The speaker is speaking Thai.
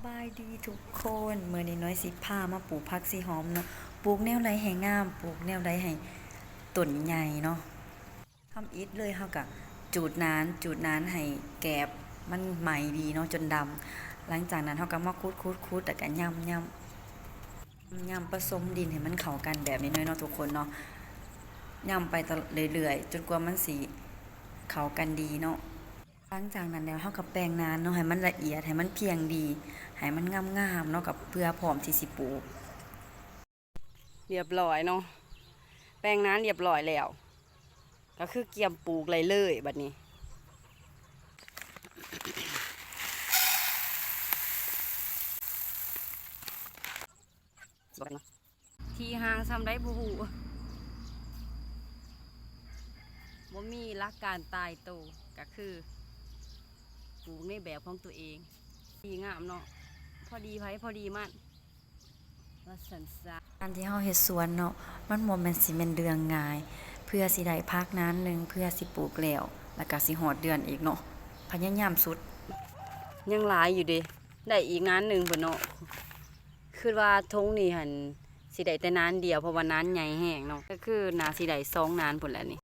บายดีทุกคนเมื่อนี้น้อยสิพามาปลูกผักสีหอมเนาะปลูกแนวใดให้งามปลูกแนวใดให้ต้นใหญ่เนาะทำอิฐเลยเฮาก็จูดนานให้แกบมันใหม่ดีเนาะจนดำหลังจากนั้นเฮาก็มาคุดแล้วก็ย่ำผสมดินให้มันเข้ากันแบบนี้เนาะทุกคนเนาะย่ำไปตลอดเรื่อยๆจนกว่ามันสิเข้ากันดีเนาะหลังจากนั้นแล้วเฮาก็แปรงนานเนาะให้มันละเอียดให้มันเพียงดีให้มันงามๆเนาะกับเพื่อพร้อมที่สิปลูกเรียบร้อยเนาะแปลงน้ำเรียบร้อยแล้ว ก็คือเกียมปลูกเลยบัดนี้ที่ห่างซ้ำได้บูฮูบ่มีหลักการตายโตวก็คือปลูกในแบบของตัวเองดีงามเนาะพอดีไผพอดีมันว่าสันซะการที่เฮาเฮ็ดสวนเนาะมันบ่แม่นสิแม่นเรื่องง่ายเพื่อสิได้พักนานนึงเพื่อสิปลูกแล้วก็สิฮอดเดือนอีกเนาะพยายามสุดยังหลายอยู่เด้ได้อีกงานหนึ่งเพิ่นเนาะคือว่าทงนี่หั่นสิได้แต่นานเดียวเพราะว่านานใหญ่แห้งเนาะก็คือน่าสิได้2นานพุ่นแหละนี่